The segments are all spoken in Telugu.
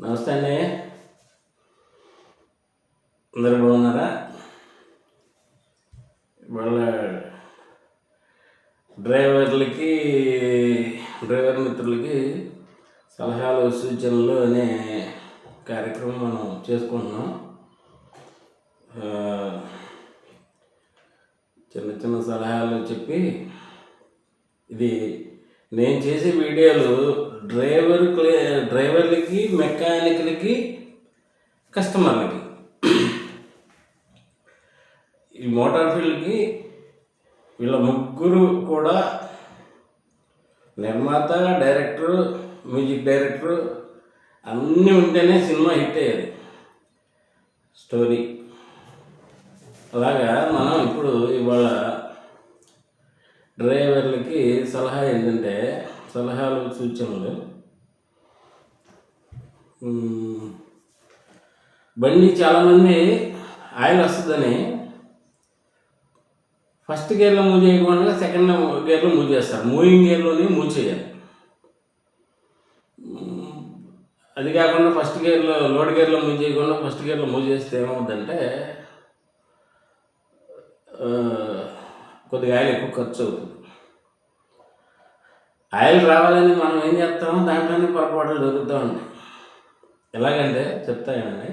నమస్తే అండి. అందరూ బాగున్నారా? ఇవాళ డ్రైవర్ మిత్రులకి సలహాలు సూచనలు అనే కార్యక్రమం మనం చేసుకుంటున్నాం. చిన్న చిన్న సలహాలు చెప్పి ఇది నేను చేసే వీడియోలు డ్రైవర్లకి, మెకానిక్లకి, కస్టమర్లకి, ఈ మోటార్ ఫీల్డ్కి వీళ్ళ ముగ్గురు కూడా నిర్మాత, డైరెక్టరు, మ్యూజిక్ డైరెక్టరు అన్నీ ఉంటేనే సినిమా హిట్ అయ్యేది స్టోరీ. అలాగా మనం ఇప్పుడు ఇవాళ డ్రైవర్లకి సలహా ఏంటంటే, సలహాలు సూచనలు, బండి చాలామంది ఆయిల్ వస్తుందని ఫస్ట్ గేర్లో మూవ్ చేయకుండా సెకండ్ గేర్లో మూవ్ చేస్తారు. మూవింగ్ గేర్లోనే మూవ్ చేయాలి. అది కాకుండా ఫస్ట్ గేర్లో, లోడ్ గేర్లో మూవ్ చేయకుండా ఫస్ట్ గేర్లో మూవ్ చేస్తే ఏమవుతుందంటే కొద్దిగా ఆయిల్ ఎక్కువ ఖర్చు అవుతుంది. ఆయిల్ రావాలని మనం ఏం చేస్తామో దాంట్లోనే పొరపాట్లు దొరుకుతూ ఉంటాయి. ఎలాగంటే చెప్తానండి.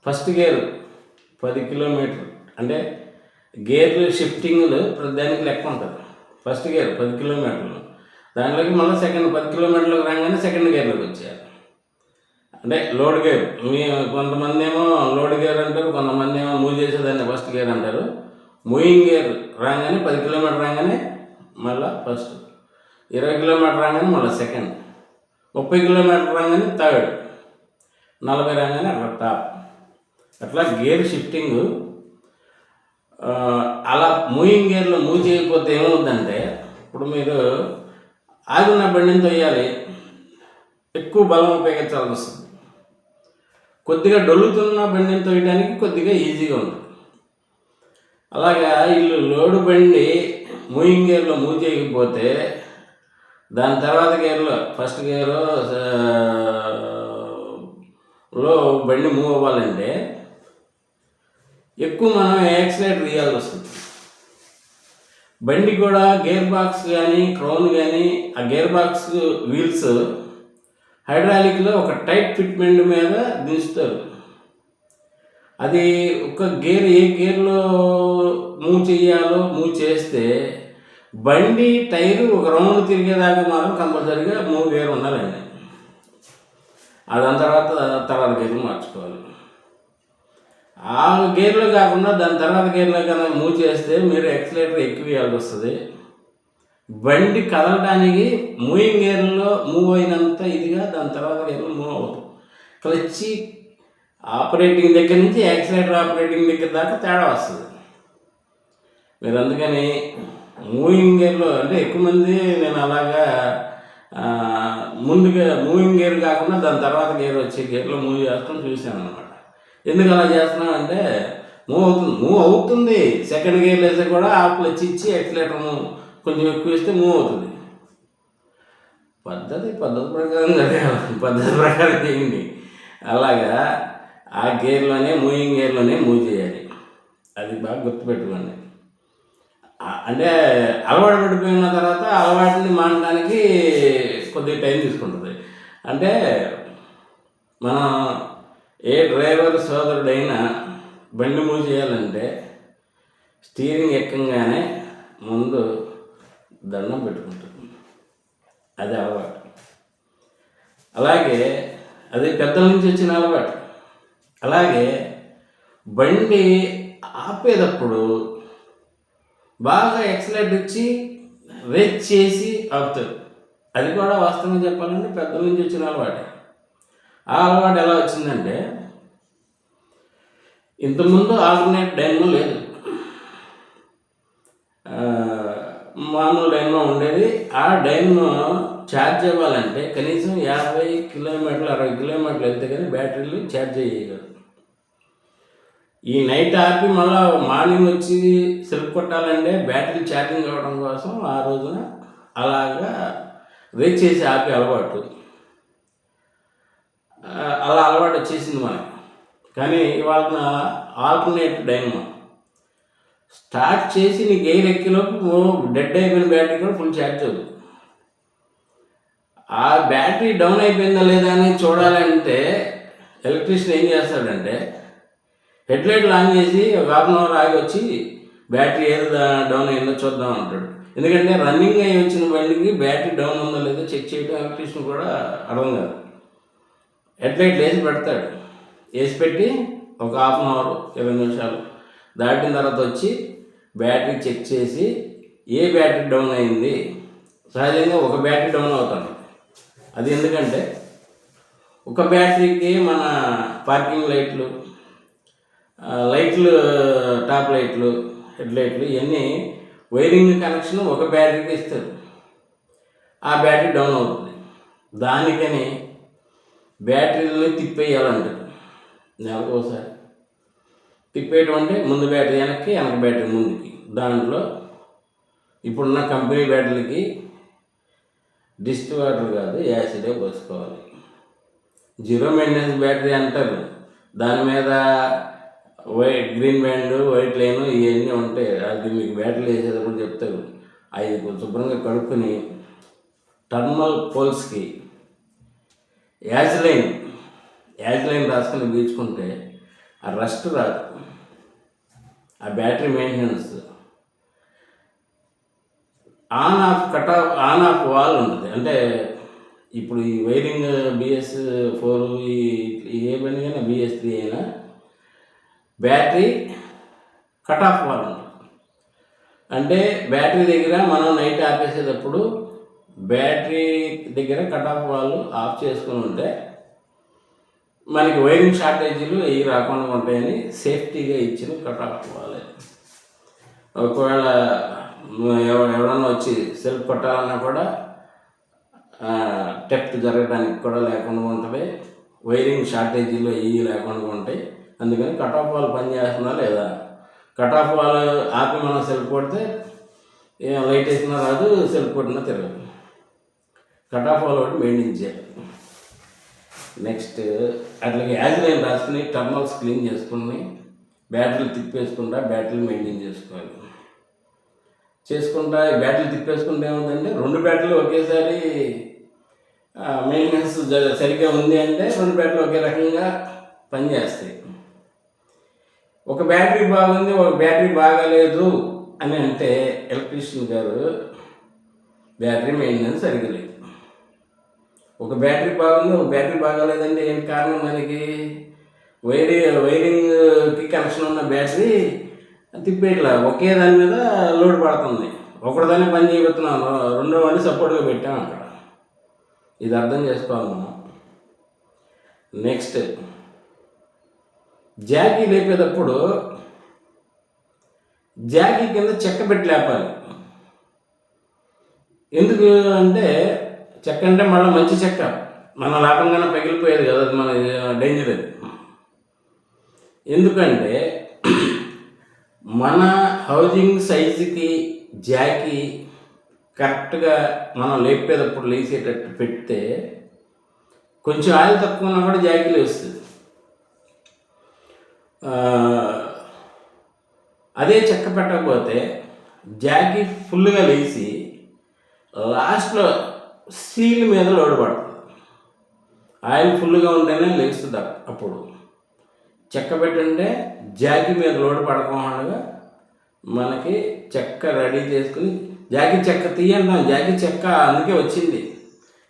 ఫస్ట్ గేరు 10 కిలోమీటర్ అంటే గేర్లు షిఫ్టింగ్లు దానికి లెక్క ఉంటుంది. ఫస్ట్ గేర్ 10 కిలోమీటర్లు, దాంట్లోకి మళ్ళీ సెకండ్ 10 కిలోమీటర్లకు రాగానే సెకండ్ గేర్లోకి వచ్చేయాలి. అంటే లోడ్ గేర్, కొంతమంది ఏమో లోడ్ గేర్ అంటారు, కొంతమంది ఏమో మూవ్ చేసేదాన్ని ఫస్ట్ గేర్ అంటారు. మూవింగ్ గేర్ రాగానే 10 కిలోమీటర్ రాగానే మళ్ళీ ఫస్ట్, 20 కిలోమీటర్ రాగానే మళ్ళీ సెకండ్, 30 కిలోమీటర్ రాగానే థర్డ్, 40 రాగానే అట్లా టాప్. అట్లా గేర్ షిఫ్టింగ్. అలా మూవింగ్ గేర్లో మూవ్ చేయకపోతే ఏమవుతుందంటే, ఇప్పుడు మీరు ఆగున్న బండిని తొయ్యాలి, ఎక్కువ బలం ఉపయోగించాల్సి వస్తుంది. కొద్దిగా డొల్లుతున్న బండిని తొయ్యడానికి కొద్దిగా ఈజీగా ఉంటుంది. అలాగా వీళ్ళు లోడు బండి మూవింగ్ గేర్లో మూవ్ చేయకపోతే దాని తర్వాత గేర్లో, ఫస్ట్ గేర్లో బండి మూవ్ అవ్వాలంటే ఎక్కువ మనం యాక్సిలేటర్ తీయాల్సి వస్తుంది. బండి కూడా గేర్ బాక్స్ కానీ, క్రౌన్ కానీ, ఆ గేర్ బాక్స్ వీల్స్ హైడ్రాలిక్లో ఒక టైట్ ఫిట్మెంట్ మీద దించుతారు. అది ఒక గేర్ ఏ గేర్లో మూవ్ చేయాలో మూవ్ చేస్తే బండి టైరు ఒక రౌండ్ తిరిగేదాకా మాత్రం కంపల్సరీగా మూవ్ గేర్ ఉండాలండి. దాని తర్వాత గేర్లు మార్చుకోవాలి. ఆ గేర్లో కాకుండా దాని తర్వాత గేర్లో కన్నా మూవ్ చేస్తే మీరు యాక్సిలేటర్ ఎక్కువ వేయాల్సి వస్తుంది. బండి కదలడానికి మూవింగ్ గేర్లో మూవ్ అయినంత ఇదిగా దాని తర్వాత గేర్లో మూవ్ అవుతుంది. క్లచ్ ఆపరేటింగ్ దగ్గర నుంచి యాక్సిలేటర్ ఆపరేటింగ్ దగ్గర దాకా తేడా వస్తుంది. మీరు అందుకని మూవింగ్ గేర్లో అంటే ఎక్కువ మంది నేను అలాగా ముందుగా మూవింగ్ గేర్ కాకుండా దాని తర్వాత గేర్ వచ్చే గేర్లో మూవ్ చేస్తాం చూశాను అనమాట. ఎందుకు అలా చేస్తున్నాం అంటే మూవ్ అవుతుంది. సెకండ్ గేర్ వేస్తే కూడా ఆ క్లచ్ ఇచ్చి యాక్సిలేటర్ కొంచెం ఎక్కువ ఇస్తే మూవ్ అవుతుంది. పద్ధతి ప్రకారం చేయండి. అలాగా ఆ గేర్లోనే, మూవింగ్ గేర్లోనే మూవ్ చేయాలి. అది బాగా గుర్తుపెట్టుకోండి. అంటే అలవాటు పడిపోయిన తర్వాత అలవాటుని మానడానికి కొద్దిగా టైం తీసుకుంటుంది. అంటే మనం ఏ డ్రైవర్ సోదరుడైనా బండి మూవ్ చేయాలంటే స్టీరింగ్ ఎక్కంగానే ముందు దండం పెట్టుకుంటుంది. అది అలవాటు. అలాగే అది పెద్దల నుంచి వచ్చిన అలవాటు. అలాగే బండి ఆపేటప్పుడు బాగా యాక్సిలేటర్ ఇచ్చి రేస్ చేసి ఆపుతారు. అది కూడా వాస్తవంగా చెప్పాలంటే పెద్దల నుంచి వచ్చిన అలవాటు. ఆ అలవాటు ఎలా వచ్చిందంటే, ఇంతకుముందు ఆల్టర్నేట్ డైనమో లేదు, మామూలు డైనమో ఉండేది. ఆ డైనమో ఛార్జ్ అవ్వాలంటే కనీసం 50 కిలోమీటర్లు 60 కిలోమీటర్లు వెళ్తే కానీ బ్యాటరీలు ఛార్జ్ అయ్యేది. ఈ నైట్ ఆపి మళ్ళీ మార్నింగ్ వచ్చి సెల్ఫ్ కొట్టాలంటే బ్యాటరీ ఛార్జింగ్ అవ్వడం కోసం ఆ రోజున అలాగా రేస్ చేసి ఆపే అలవాటు. అలా అలవాటు వచ్చేసింది మనకి. కానీ ఇవాళ ఆల్టర్నేట్ డైనమో స్టార్ట్ చేసి నీకు ఎయిర్ ఎక్కిలోపు డెడ్ అయిపోయిన బ్యాటరీ కూడా ఫుల్ ఛార్జ్ అవుతుంది. ఆ బ్యాటరీ డౌన్ అయిపోయిందా లేదా అని చూడాలంటే ఎలక్ట్రీషియన్ ఏం చేస్తాడంటే హెడ్లైట్లు ఆన్ చేసి ఒక హాఫ్ అన్ అవర్ ఆగి వచ్చి బ్యాటరీ ఏది డౌన్ అయిందో చూద్దాం అంటాడు. ఎందుకంటే రన్నింగ్ అయ్యి వచ్చిన బండికి బ్యాటరీ డౌన్ ఉందో లేదో చెక్ చేయడం ఎలక్ట్రీషియన్ కూడా అర్థం కాదు. హెడ్లైట్లు వేసి పెడతాడు, వేసి పెట్టి ఒక హాఫ్ అన్ అవర్ 20 నిమిషాలు దాటిన తర్వాత వచ్చి బ్యాటరీ చెక్ చేసి ఏ బ్యాటరీ డౌన్ అయింది. సహజంగా ఒక బ్యాటరీ డౌన్ అవుతుంది. అది ఎందుకంటే ఒక బ్యాటరీకి మన పార్కింగ్ లైట్లు, టాప్ లైట్లు, హెడ్లైట్లు ఇవన్నీ వైరింగ్ కనెక్షన్ ఒక బ్యాటరీకి ఇస్తారు. ఆ బ్యాటరీ డౌన్ అవుతుంది. దానికని బ్యాటరీలు తిప్పేయాలంటారు నెలకు ఒకసారి. తిప్పేయటం అంటే ముందు బ్యాటరీ వెనక్కి, వెనక బ్యాటరీ ముందుకి. దాంట్లో ఇప్పుడున్న కంపెనీ బ్యాటరీలకి డిస్ట్ వాటర్ కాదు, యాసిడే పోసుకోవాలి. జీరో మెయింటెనెన్స్ బ్యాటరీ అంటారు. దాని మీద గ్రీన్ బ్యాండ్, వైట్ లైన్ ఇవన్నీ ఉంటాయి. అది మీకు బ్యాటరీలు వేసేటప్పుడు చెప్తారు. అవి శుభ్రంగా కడుక్కుని టర్మల్ పోల్స్కి యాజ్లైన్ రాసుకుని పీల్చుకుంటే ఆ రస్ట్ రాదు. ఆ battery maintenance on off wall ఉంటుంది. అంటే ఇప్పుడు ఈ వైరింగ్ BS4 ఏ బండి అయినా BS3 అయినా బ్యాటరీ కట్ ఆఫ్ వాల్ ఉంటుంది. అంటే బ్యాటరీ దగ్గర మనం నైట్ ఆపేసేటప్పుడు బ్యాటరీ దగ్గర కట్ ఆఫ్ వాల్ ఆఫ్ చేసుకుని ఉంటే మనకి వైరింగ్ షార్టేజీలు ఇవి రాకుండా ఉంటాయని సేఫ్టీగా ఇచ్చిన కట్ ఆఫ్ వాల్. ఒకవేళ ఎవరన్నా వచ్చి సెల్ఫ్ కొట్టాలన్నా కూడా టెప్ట్ జరగడానికి కూడా లేకుండా ఉంటుంది. వైరింగ్ షార్టేజీలు ఇవి లేకుండా ఉంటాయి. అందుకని కట్ ఆఫ్ వాల్ పనిచేస్తుందా లేదా, కట్ ఆఫ్ వాల్ ఆపి మనం సెల్ఫ్ కొడితే లైట్ వేసినా రాదు, సెల్ఫ్ కొట్టినా తిరగదు. కట్ ఆఫ్ వాల్ ఒకటి మెయింటైన్ చేయాలి. నెక్స్ట్ అట్లాగే యాజ్లైన్ రాసుకుని టర్మల్స్ క్లీన్ చేసుకుని బ్యాటరీలు తిప్పేసుకుంటా బ్యాటరీలు మెయింటైన్ చేసుకోవాలి. చేసుకుంటా బ్యాటరీలు తిప్పేసుకుంటే ఏముందంటే 2 బ్యాటరీలు ఒకేసారి మెయింటెనెన్స్ సరిగ్గా ఉంది అంటే 2 బ్యాటరీలు ఒకే రకంగా పనిచేస్తాయి. ఒక బ్యాటరీ బాగుంది, ఒక బ్యాటరీ బాగాలేదు అని అంటే ఎలక్ట్రీషియన్ గారు బ్యాటరీ మెయింటెనెన్స్ సరిగ్గా లేదు. ఒక బ్యాటరీ బాగుంది, ఒక బ్యాటరీ బాగాలేదంటే ఏంటి కారణం? మనకి వైరింగ్కి కనెక్షన్ ఉన్న బ్యాటరీ తిప్పేట్లా ఒకే దాని మీద లోడ్ పడుతుంది. ఒకటిదాన్ని పని చేయబోతున్నాను, రెండో వాడిని సపోర్ట్గా పెట్టాం అక్కడ. ఇది అర్థం చేసుకోవాలి మనం. నెక్స్ట్ జాకీ లేపేటప్పుడు జాకీ కింద చెక్క పెట్టి లేపాలి. ఎందుకు అంటే చెక్క అంటే మళ్ళీ మంచి చెక్క, మన లాభంగానే పగిలిపోయేది కదా, అది మన డేంజర్. అది ఎందుకంటే మన హౌజింగ్ సైజుకి జాకీ కరెక్ట్గా మనం లేపేటప్పుడు లేచేటట్టు పెడితే కొంచెం ఆయిల్ తక్కువ ఉన్నా కూడా జాకీ లేస్తుంది. అదే చెక్క పెట్టకపోతే జాకీ ఫుల్గా లేచి లాస్ట్లో సీల్ మీద లోడ్ పడుతుంది. ఆయిల్ ఫుల్గా ఉంటేనే లేస్తుంది. అప్పుడు చెక్క పెట్టుంటే జాకీ మీద లోడ్ పడకుండా మనకి చెక్క రెడీ చేసుకుని జాకీ చెక్క తీయంటాం. జాకీ చెక్క అందుకే వచ్చింది.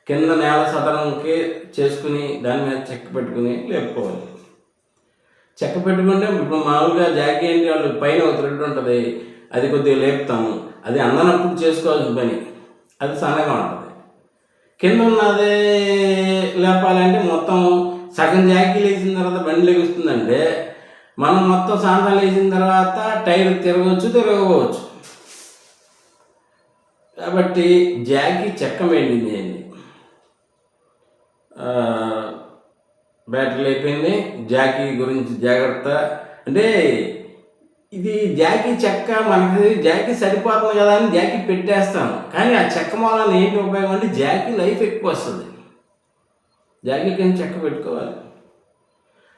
కింద నేల సదనంకి చేసుకుని దాని మీద చెక్క పెట్టుకుని లేపుకోవాలి. చెక్క పెట్టుకుంటే ఇప్పుడు మామూలుగా జాకీ అంటే వాళ్ళు పైన ఒక థ్రెడ్ ఉంటుంది, అది కొద్దిగా లేపుతాము. అది అందనప్పుడు చేసుకోవాల్సిన పని, అది సన్నగా ఉంటుంది. కింద ఉన్నదే లేపాలంటే మొత్తం సగం జాకీ లేచిన తర్వాత బండి లెగుస్తుందంటే మనం మొత్తం సాంతం లేచిన తర్వాత టైర్ తిరగవచ్చు. కాబట్టి జాకీ చెక్క మెయింటైన్ చేయండి. బ్యాటరీ అయిపోయింది. జాకీ గురించి జాగ్రత్త. అంటే ఇది జాకీ చెక్క, మనకి జాకీ సరిపోతుంది కదా అని జాకీ పెట్టేస్తాను. కానీ ఆ చెక్క మూలాన్ని ఏంటి ఉపయోగం అంటే జాకీ లైఫ్ ఎక్కువ వస్తుంది. జాకీ కింద చెక్క పెట్టుకోవాలి.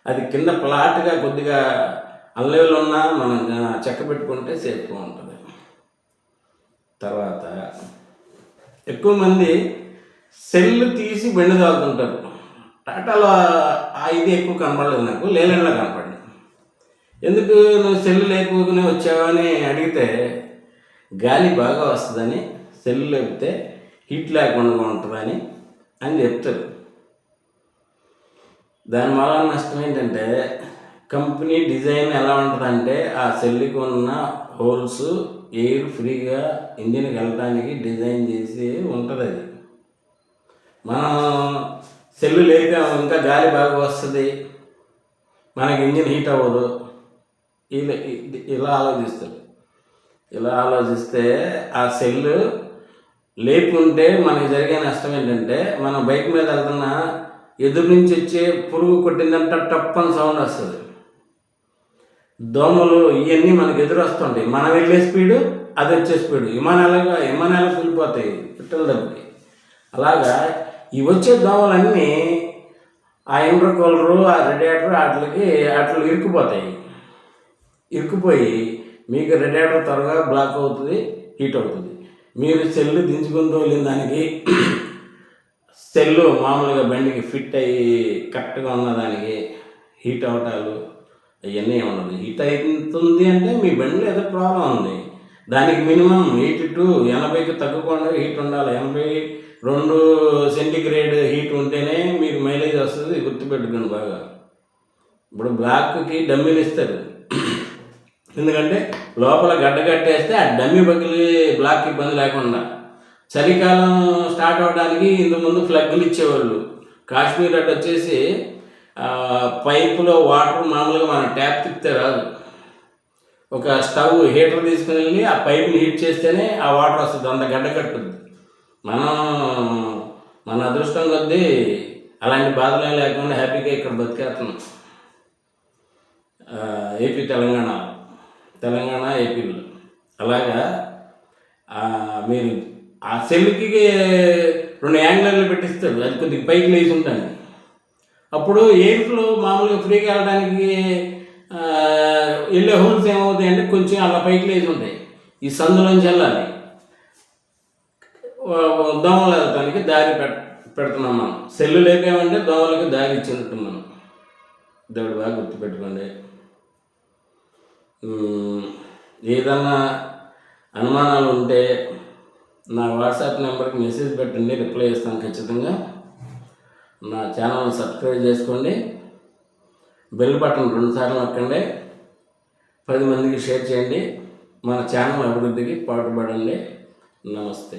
అది కింద ఫ్లాట్గా కొద్దిగా అన్లెవెల్ ఉన్నా మనం చెక్క పెట్టుకుంటే సేఫ్గా ఉంటుంది. తర్వాత ఎక్కువ మంది సెల్ తీసి బండి తాగుతుంటారు. టాటాలో ఇది ఎక్కువ కనపడలేదు నాకు, లేలాండ్లో కనపడింది. ఎందుకు నువ్వు సెల్ లేకపోగానే వచ్చావా అని అడిగితే గాలి బాగా వస్తుందని, సెల్ లేపితే హీట్ లేకుండా ఉంటుందని అని చెప్తారు. దాని వల్ల నష్టం ఏంటంటే కంపెనీ డిజైన్ ఎలా ఉంటుందంటే ఆ సెల్కి ఉన్న హోల్స్ ఎయిర్ ఫ్రీగా ఇంజిన్కి వెళ్ళడానికి డిజైన్ చేసి ఉంటుంది. అది మనం సెల్లు లేపాము ఇంకా గాలి బాగా వస్తుంది, మనకి ఇంజిన్ హీట్ అవ్వదు, ఇలా ఆలోచిస్తారు. ఇలా ఆలోచిస్తే ఆ సెల్లు లేకుంటే మనకి జరిగే నష్టం ఏంటంటే, మనం బైక్ మీద వెళ్తున్నా ఎదురు నుంచి వచ్చే పురుగు కొట్టిందంటే టప్పని సౌండ్ వస్తుంది. దోమలు ఇవన్నీ మనకు ఎదురు వస్తుంటాయి. మనం వెళ్ళే స్పీడు అది వచ్చే స్పీడు విమానాలు కూలిపోతాయి పిట్టల దెబ్బకి. అలాగా ఈ వచ్చే దోమలన్నీ ఆ ఇంటర్కూలరు ఆ రేడియేటర్ వాటిలో ఇరుక్కుపోయి మీకు రేడియేటర్ త్వరగా బ్లాక్ అవుతుంది, హీట్ అవుతుంది. మీరు సెల్లు దించుకుని తోలిన దానికి సెల్లు మామూలుగా బండికి ఫిట్ అయ్యి కరెక్ట్గా ఉన్నదానికి హీట్ అవటాలు అవన్నీ ఉండదు. హీట్ అవుతుంది అంటే మీ బండిలో ఏదో ప్రాబ్లం ఉంది. దానికి మినిమం 80 to 80కి తగ్గకుండా హీట్ ఉండాలి. 82 సెంటిగ్రేడ్ హీట్ ఉంటేనే మీకు మైలేజ్ వస్తుంది. గుర్తుపెట్టుకోండి బాగా. ఇప్పుడు బ్లాక్కి డమ్మీలు ఇస్తారు, ఎందుకంటే లోపల గడ్డ కట్టేస్తే ఆ డమ్మీ బగ్గిలి బ్లాక్ ఇబ్బంది లేకుండా. చలికాలం స్టార్ట్ అవ్వడానికి ఇంతకుముందు ఫ్లగ్గులు ఇచ్చేవాళ్ళు. కాశ్మీర్ అటు వచ్చేసి పైపులో వాటర్ మామూలుగా మనం ట్యాప్ తిప్పితే రాదు. ఒక స్టవ్ హీటర్ తీసుకుని వెళ్ళి ఆ పైప్ని హీట్ చేస్తేనే ఆ వాటర్ వస్తుంది, అంత గడ్డ కట్టుద్ది. మన అదృష్టం కొద్దీ అలాంటి బాధలే లేకుండా హ్యాపీగా ఇక్కడ బతికేస్తున్నాం. ఏపీ తెలంగాణ ఏపీలో అలాగా. మీరు ఆ సెల్కి 2 యాంగిల్లో పెట్టిస్తారు, అది కొద్దిగా పైకి లేచి ఉంటుంది. అప్పుడు ఎయిర్ ఫ్లో మామూలుగా ఫ్రీగా వెళ్ళడానికి వెళ్ళే హోల్స్ ఏమవుతాయి అంటే కొంచెం అలా పైకి లేచి ఉంటాయి. ఈ సందులోంచి వెళ్ళాలి, దోమలు వెళ్ళటానికి దారి పెడుతున్నాం మనం. సెల్లు లేపామంటే దోమలకి దారి ఇచ్చినట్టు మనం. దేవుడు బాగా గుర్తుపెట్టుకోండి. ఏదన్నా అనుమానాలు ఉంటే నా వాట్సాప్ నెంబర్కి మెసేజ్ పెట్టండి, రిప్లై ఇస్తాను ఖచ్చితంగా. నా ఛానల్ని సబ్స్క్రైబ్ చేసుకోండి, బెల్ బటన్ 2 సార్లు నొక్కండి, 10 మందికి షేర్ చేయండి. మన ఛానల్ అభివృద్ధికి పాటుపడండి. నమస్తే.